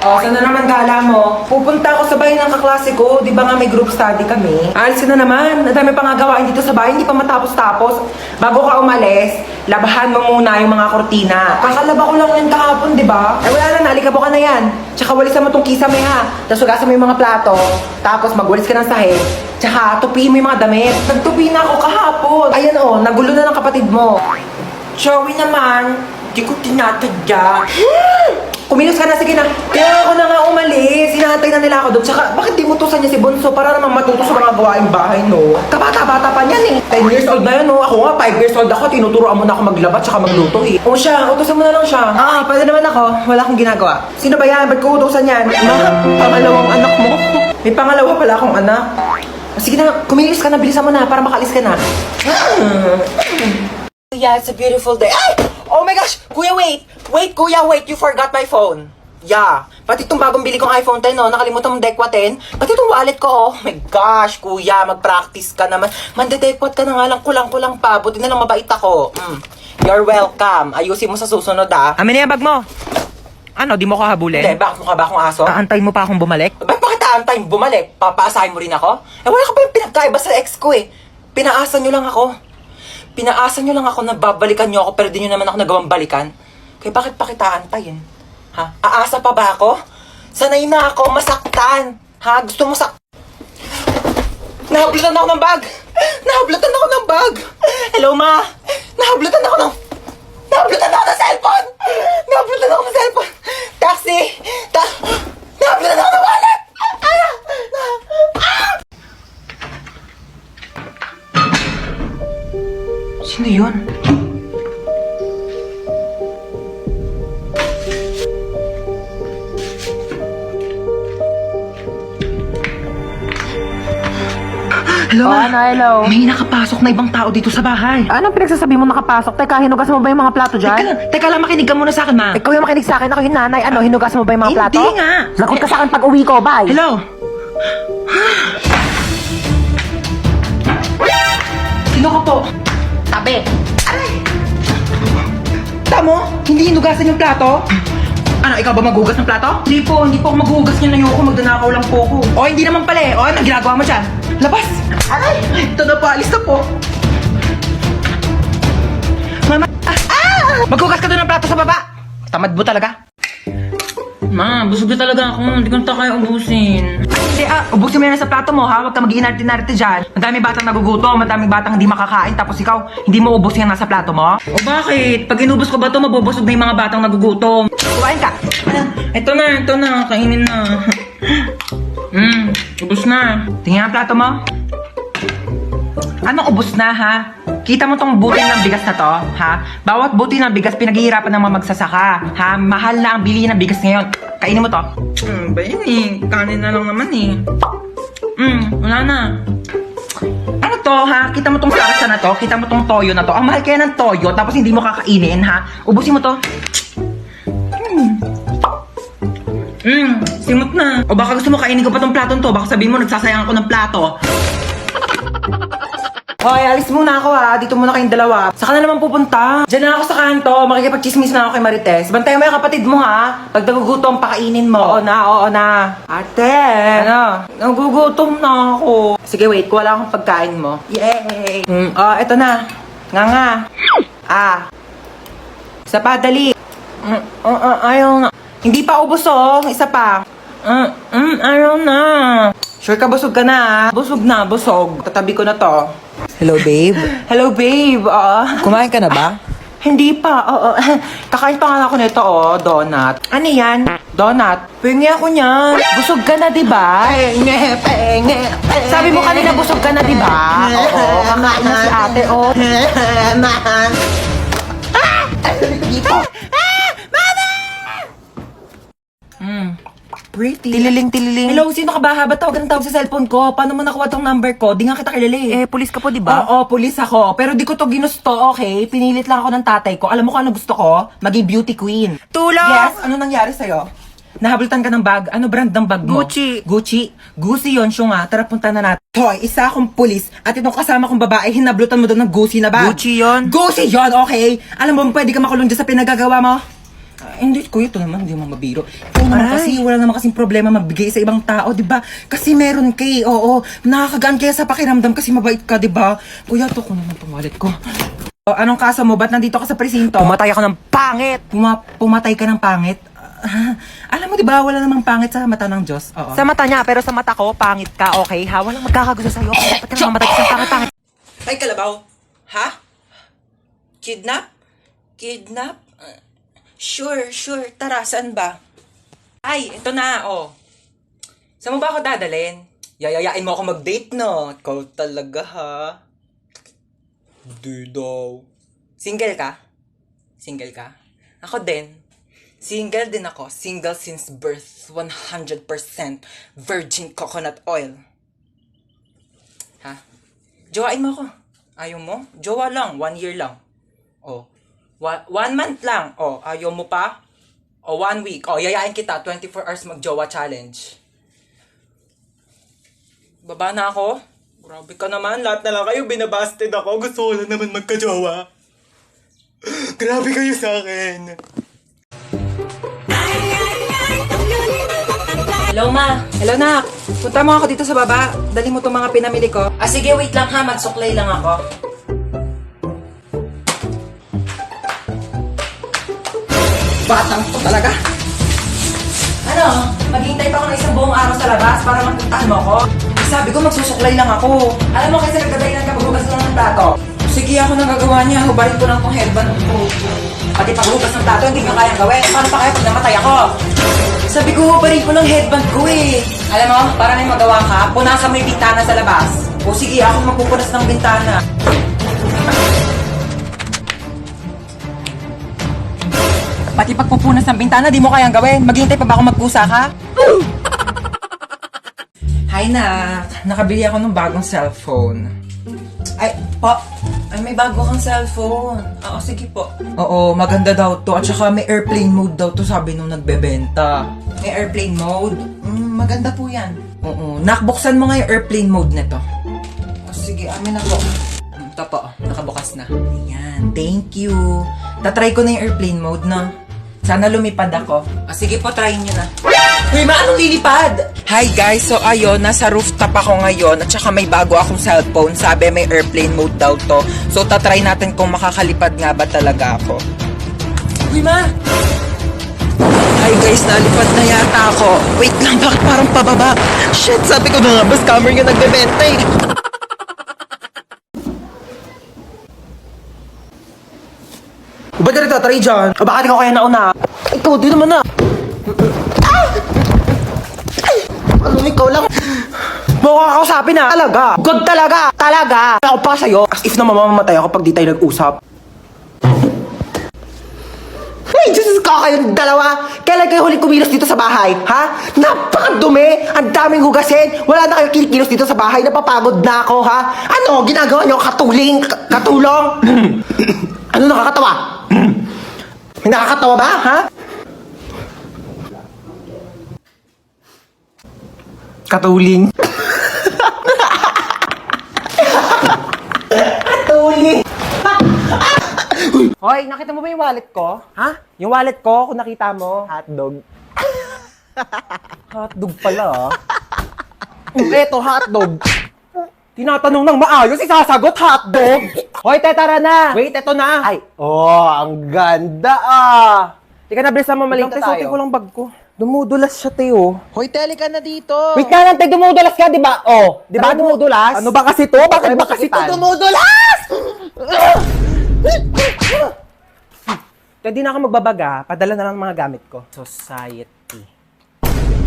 Oh, saan na naman gala mo? Pupunta ako sa bahay ng kaklase ko. Di ba nga may group study kami? Alisin na naman. Ang dami pa nga gawain dito sa bahay. Hindi pa matapos-tapos. Bago ka umalis, labahan mo muna yung mga kortina. Kakalaba ko lang yan kahapon, di ba? Ay wala na, naalikabo ka na yan. Tsaka walisan mo tong kisame ha. Tapos hugasan mo yung mga plato. Tapos magwalis ka ng sahig. Tsaka tupiin mo yung mga damit. Nagtupi na ako kahapon. Ayan oh, nagulo na ng kapatid mo. Joey naman, di ko tinatadya. Kumilos ka na, sige na. Kaya ako na nga umalis. Hinahantay na nila ako doon. Tsaka, bakit di mo tusan niya si Bunso para naman matuto sa mga gawaing bahay, no? Kabata-bata pa niyan eh. 10 years old na yun, no? Ako nga, 5 years old ako. Tinuturoan mo na ako maglaba tsaka magluto eh. O siya, utusan mo na lang siya. Pwede naman ako. Wala akong ginagawa. Sino ba yan? Ba't ko utusan yan? Ma, pangalawang anak mo. May pangalawa pala akong anak. Sige na, kumilos ka na. Bilisan mo na para makalis ka na. Yeah, it's a beautiful day. Ay! Oh my gosh! Kuya, wait! Wait, kuya, wait! You forgot my phone. Yeah. Pati itong bagong bili kong iPhone 10, no? Nakalimutan mong Dekwa 10. Pati itong wallet ko, oh my gosh, kuya, mag-practice ka naman. Mandedekwat ka na nga lang, kulang-kulang pa. Buti na lang mabait ako. You're welcome. Ayusin mo sa susunod, ah. Amin na yung bag mo. Ano, di mo ko habulin? Hindi, bakit mukha ba akong aso? Aantayin mo pa akong bumalik? Bakit aantayin bumalik? Papaasahin mo rin ako? Eh, wala ka pa yung pinagkaiba sa ex ko, eh. Pinaasa nyo lang ako. Pinaasa nyo lang ako na babalikan nyo ako pero di nyo naman ako nagawang balikan. Kaya bakit pa kita antayin? Ha? Aasa pa ba ako? Sanay na ako masaktan. Ha? Gusto mo Nahablutan ako ng bag! Nahablutan ako ng bag! Hello, ma! Nahablutan ako ng cellphone! Nahablutan ako ng cellphone! Taxi! Nahablutan ako ng wallet! Sino yun? Hello, hello. May nakapasok na ibang tao dito sa bahay. Anong pinagsasabi mo nakapasok? Teka, hinugasan mo ba yung mga plato dyan? Teka lang, makinig ka muna sa akin, ma. Ikaw yung makinig sa akin, ako yung nanay. Ano, hinugasan mo ba yung mga plato? Hindi nga. Lagot ka sa akin pag uwi ko, bye. Hello. Sino ka po? Tabi. Aray! Tamo? Hindi hinugasan yung plato? Ano, ikaw ba maghugas ng plato? Hindi po ako maghugas niyan. Ayoko, magdanakaw lang po ako. O, hindi naman pala eh. O, anong ginagawa mo dyan? Labas! Aray! Ito na po, alis na po. Mama! Maghugas ka doon ng plato sa baba! Tamad mo talaga. Ma, busog na talaga ako. Hindi ko na kaya ubusin. Hindi, ubusin mo yan sa plato mo, ha? Huwag ka mag-iinarte-narte dyan. Madaming batang nagugutom, madaming batang hindi makakain, tapos ikaw, hindi mo ubusin yan nasa plato mo? O bakit? Pag inubos ko ba ito, mabubusog na yung mga batang nagugutom. Kumain ka! Ito na. Kainin na. Ubus na. Tingnan ang plato mo. Anong ubos na, ha? Kita mo tong butil ng bigas na to, ha? Bawat butil ng bigas, pinaghihirapan ng mga magsasaka, ha? Mahal na ang bili ng bigas ngayon. Kainin mo to. Ba yun eh? Kanin na lang naman eh. Wala na. Ano to, ha? Kita mo tong sarasa na to? Kita mo tong toyo na to? Ang mahal kaya ng toyo, tapos hindi mo kakainin, ha? Ubusin mo to. Simot na. O baka gusto mo kainin ko pa tong platon to? Baka sabihin mo, nagsasayang ako ng plato. Hoy, alis muna ako ha. Dito muna kayong dalawa. Saka na naman pupunta. Diyan na ako sa kanto. Makikipag-chismis na ako kay Marites. Bantayan mo yung kapatid mo ha. Pag nagugutom, pakainin mo. Oo na. Ate! Ano? Nagugutom na ako. Sige, wait. Kuha lang akong pagkain mo. Yay! Eto na. Nga. Isa pa, dali. Ayaw na. Hindi pa ubos oh. Isa pa. Ayaw na. Sure ka, busog ka na. Busog na, busog. Tatabi ko na to. Hello, babe. Hello, babe. Kumain ka na ba? Hindi pa. Kakain pa nga ako nito, donut. Ano yan? Donut. Pengi ako niyan. Busog ka na, diba? Penge. Sabi mo kanina busog ka na, diba? Oo, kakain na si ate, dito. Pretty. Tililing. Hello, sino ka ba? Ba't tawag ng tawag sa cellphone ko? Paano mo nakuha tong number ko? Di nga kita kilala eh. Pulis ka po, di ba? Oo, pulis ako. Pero di ko to ginusto, okay? Pinilit lang ako ng tatay ko. Alam mo kung ano gusto ko? Maging beauty queen. Tulong! Yes, ano nangyari sa'yo? Nahablutan ka ng bag? Ano brand ng bag mo? Gucci. Gucci yun, siya nga. Tara, punta na natin. Hoy, isa akong pulis at itong kasama kong babae, hinablutan mo doon ng Gucci na bag. Gucci yun? Gucci yun, okay? Alam mo, pwede ka makulong dyan sa pinagagawa mo? Hindi, kuya, ito naman, hindi mo mabiro. Ikaw naman kasi, wala naman kasing problema magbigay sa ibang tao, di ba? Kasi meron kay, oo, nakakagaan kaya sa pakiramdam kasi mabait ka, di ba? Kuya, ito ko naman itong wallet ko. O, anong kaso mo? Ba't nandito ka sa presinto? Pumatay ako ng pangit! Pumatay ka ng pangit? Alam mo, di ba, wala namang pangit sa mata ng Diyos. Oo. Sa mata niya, pero sa mata ko, pangit ka, okay ha? Walang magkakagusto sa'yo. Ba't ka naman matay ka sa pangit-pangit? Ay, kalabaw. Ha? Kidnap? Kidnap? Sure. Tara, saan ba? Ay, ito na, oh. Saan mo ba ako dadalhin? Yayayain mo ako mag-date, no? Ikaw talaga, ha? Di daw. Single ka? Single ka? Ako din. Single din ako. Single since birth. 100% virgin coconut oil. Ha? Jowain mo ako. Ayaw mo? Jowa lang. 1 year lang. Oh. 1 month lang. Oh, ayaw mo pa? O 1 week. Oh, yayain kita. 24 hours mag-jowa challenge. Baba na ako? Grabe ka naman. Lahat na lang kayo binabasted ako. Gusto ko lang naman magka-jowa. Grabe kayo sa akin. Hello, ma. Hello, nak. Punta mo ako dito sa baba. Dali mo itong mga pinamili ko. Ah, sige, wait lang ha. Magsuklay lang ako. Batang to talaga. Ano? Maghihintay pa ako ng isang buong araw sa labas para magpuntahan mo ako? Sabi ko, magsusuklay lang ako. Alam mo, kasi nagkagainan ka paghugas lang ng plato. Sige, ako nang gagawa niya. Hubarin ko lang tong headband ko. Pati paghugas ng plato, hindi ko kayang gawin. Paano pa kaya pag namatay ako? Sabi ko, hubarin ko lang headband ko eh. Alam mo, para may magawa ka, punasan mo yung bintana sa labas. O sige, ako magpupunas ng bintana. Pati pagpupunas ng bintana, di mo kayang gawin. Maghihintay pa ba ako magkusa ka? Hi, nak. Nakabili ako ng bagong cellphone. Ay, po. Ay, may bago kang cellphone. Oo, sige po. Oo, maganda daw to. At saka may airplane mode daw to, sabi nung nagbebenta. May airplane mode? Maganda po yan. Oo. Nakbuksan mo nga yung airplane mode nito. Sige, amin na po. Ito po, nakabukas na. Ayan, thank you. Tatry ko na yung airplane mode na. Sana lumipad ako. Sige po, try nyo na. Uy, anong lilipad? Hi guys, so ayun, nasa rooftop ako ngayon at saka may bago akong cellphone. Sabi may airplane mode daw to. So tatry natin kung makakalipad nga ba talaga ako. Uy, ma! Hi guys, nalipad na yata ako. Wait lang, bakit parang pababa? Shit, sabi ko na nga ba, scammer yung nagbebenta eh. Ba't ka nagtatry dyan? O bakit ikaw kaya nauna? Ikaw, di naman na. Ano, ikaw lang? Mukha kakausapin na. Talaga. Good talaga. Talaga. Ako pa sa'yo. As if na mamamatay ako pag di tayo nag-usap. Ay, Diyos ka kayong dalawa. Kailan kayo huling kumilos dito sa bahay? Ha? Napakadumi. Ang daming hugasin. Wala na kayo kinikilos dito sa bahay. Napapagod na ako, ha? Ano? Ginagawa niyo katuling? Katulong? Ano nakakatawa? May nakakatawa ba, ha? Katuling. Katuling. Hoy, nakita mo ba yung wallet ko? Ha? Yung wallet ko, kung nakita mo, hotdog. Hotdog pala, ah. Eto, hotdog. Tinatanong ng maayos, isasagot hotdog. Hoy, tara na. Wait, eto na. Ay, ang ganda ah. Tika na, bilisan mo, malita tayo. Suotin ko lang bag ko. Dumudulas siya, Teo. Hoy, teli ka na dito. Wait ka lang, dumudulas ka, di ba? Oh, di ba dumudulas? Ano ba kasi to? Bakit ba kasi to dumudulas? Kaya di na ako magbabaga, padala na lang mga gamit ko. Society.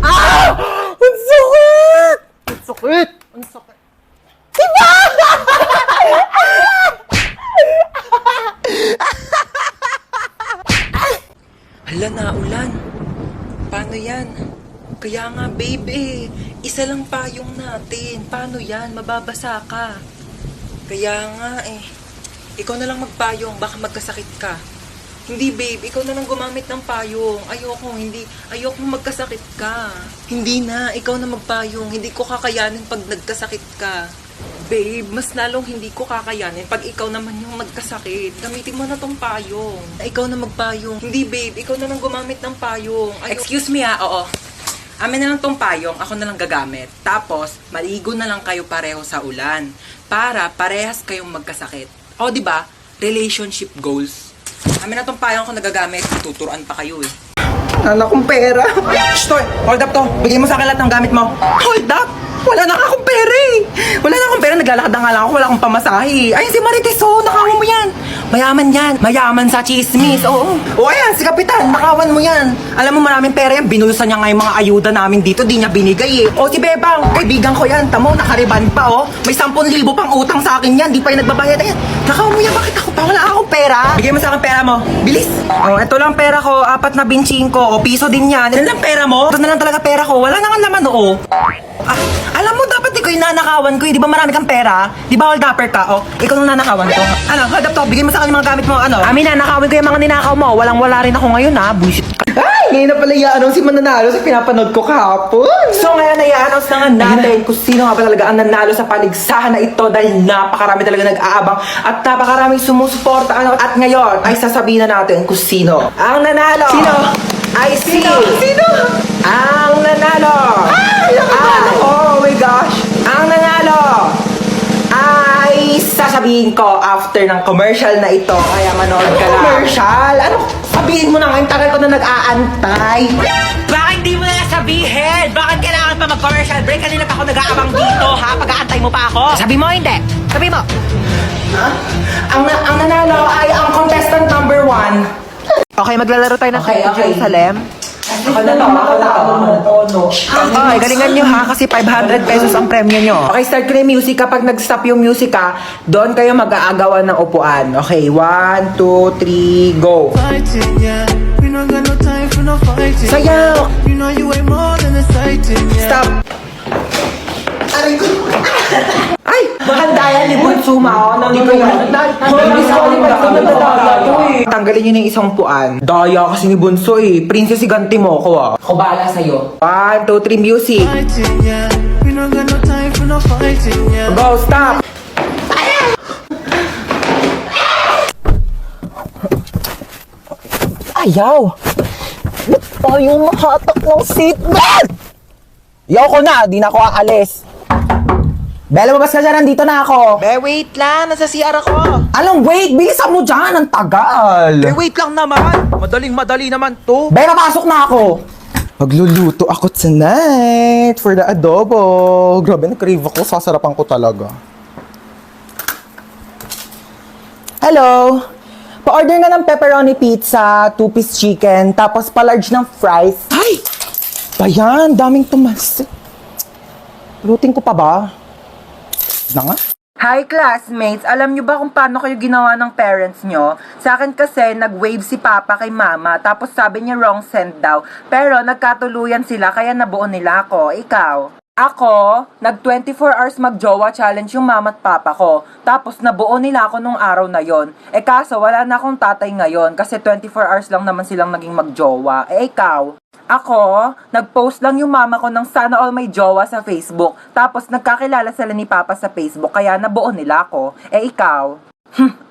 Ah! Ang sakit! Ang sakit! Ang sakit! Diba? Hala na, ulan. Paano yan? Kaya nga, baby. Isa lang payong natin. Paano yan? Mababasa ka. Kaya nga, eh. Ikaw na lang magpayong. Baka magkasakit ka. Hindi, babe. Ikaw na lang gumamit ng payong. Ayoko magkasakit ka. Hindi na. Ikaw na magpayong. Hindi ko kakayanin pag nagkasakit ka. Babe, mas lalong hindi ko kakayanin pag ikaw naman yung magkasakit. Gamitin mo na tong payong. Ikaw na magpayong. Hindi, babe. Ikaw na lang gumamit ng payong. Excuse me oo. Amin na lang tong payong, ako na lang gagamit. Tapos, maligo na lang kayo pareho sa ulan. Para parehas kayong magkasakit. O, di ba? Relationship goals. Amin na tong payong ako nagagamit. Tuturuan pa kayo eh. Wala akong pera. Shh, Toy! Hold up to. Bigay mo sa akin lahat ng gamit mo. Hold up? Wala na akong pera eh. Wala na akong pera. Naglalakad na nga lang ako. Wala akong pamasahe. Ayun si Marites, oh. Nakawan mo yan. Mayaman yan. Mayaman sa chismis. Oo. O ayan, si Kapitan. Nakawan mo yan. Alam mo, maraming pera yan. Binulusan niya nga yung mga ayuda namin dito. Di niya binigay eh. O si Bebang. Kaibigan ko yan. Tamo, nakariban pa oh. May 10,000 pang utang sa akin yan. Di pa yung nagbabayad. Ayan. Nakawan mo yan. Bakit ako pa? Wala akong pera. Bigay mo sa akin pera mo. Bilis. O, ito lang pera ko. 4 na binching ko. O, piso din yan. Yan lang pera mo. Ito na lang talaga pera ko. Wala na nga laman oo. Ah, alam mo, dapat ikaw yung nanakawan ko eh. Di ba marami kang pera? Di ba hold upper ka? O, ikaw yung nanakawan ko. Ano, hold up to. Bigay mo sa akin yung mga gamit mo. Ano? Amin na, nakawin ko yung mga ninakaw mo. Walang-wala rin ako ngayon ha. Bullshit ka. Ay, ngayon na pala i-announce si mananalo sa pinapanood ko kahapon. So ngayon i-announce na nga natin kung sino nga ba talaga ang nanalo sa paligsahan na ito dahil napakarami talaga nag-aabang at napakaraming sumusuporta. At ngayon ay sasabihin na natin kung sino ang nanalo. Sino? Ay Sino? Ang nanalo. Oh my gosh. Ang nanalo ay sasabihin ko after ng commercial na ito. Kaya manood ka lang. Commercial? Ano? Sabihin mo na nga, yung tagal ko na nag-aantay. Bakit hindi mo na sabihin? Bakit kailangan pa mag-commercial break? Kanina pa ako nag-aabang dito ha. Pag-aantay mo pa ako. Sabi mo hindi. Sabi mo. Ang nanalo ay ang contestant number 1. Okay, maglalaro tayo ng Okay, okay. Jerusalem. Ako na to. Okay, galingan nyo ha kasi 500 pesos ang premyo nyo. Okay, start ko na yung music. Kapag nag-stop yung music doon kayo mag-aagawan ng upuan. Okay, 1, 2, 3, go. Fighting, yeah. We don't got no time for no fighting. Sayaw! You know you ain't more than a sighting, yeah. Stop! Aray ko! Ay! Makandayan ni Bunsuma, oh. Hindi ko yan. Disqualified ko na daya to eh. Tanggalin nyo na yung isang puan. Daya kasi ni Bunso eh. Princess, iganti mo ako ah. Ako bahala sa'yo. 1, 2, 3, music. Fighting, yeah. We don't got no time for no fighting, yeah. Go, stop! Ayaw! Ba't tayo nakatak ng seatbelt? Yaw ko na, di na ako aalis. Bella, babas ka dyan, nandito na ako. Be, wait lang. Nasa CR ako. Anong wait? Bilisan mo dyan, ang tagal. Be, wait lang naman. Madaling-madali naman to. Bella, pasok na ako. Magluluto ako tonight for the adobo. Grabe, na-crave ako. Sasarapan ko talaga. Hello? Pa-order na ng pepperoni pizza, 2-piece chicken, tapos pa-large ng fries. Ay! Bayan, daming tumas. Lutin ko pa ba? Na nga? Hi classmates! Alam nyo ba kung paano kayo ginawa ng parents nyo? Sa akin kasi, nag-wave si Papa kay Mama, tapos sabi niya wrong send daw. Pero nagkatuluyan sila, kaya nabuo nila ako. Ikaw? Ako, nag 24 hours mag-jowa challenge yung mama at papa ko. Tapos nabuo nila ako nung araw na yon. Kaso wala na akong tatay ngayon kasi 24 hours lang naman silang naging mag-jowa. Ikaw? Ako, nag-post lang yung mama ko ng sana all may jowa sa Facebook. Tapos nagkakilala sila ni Papa sa Facebook kaya nabuo nila ako. Ikaw?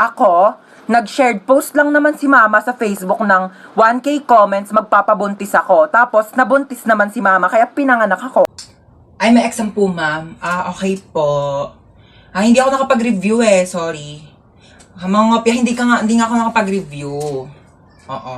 Ako, nag-shared post lang naman si mama sa Facebook ng 1K comments magpapabuntis ako. Tapos nabuntis naman si mama kaya pinanganak ako. Ay, may exam po, ma'am. Okay po. Hindi ako nakapag-review sorry. Mga ngopya, hindi nga ako nakapag-review. Oo.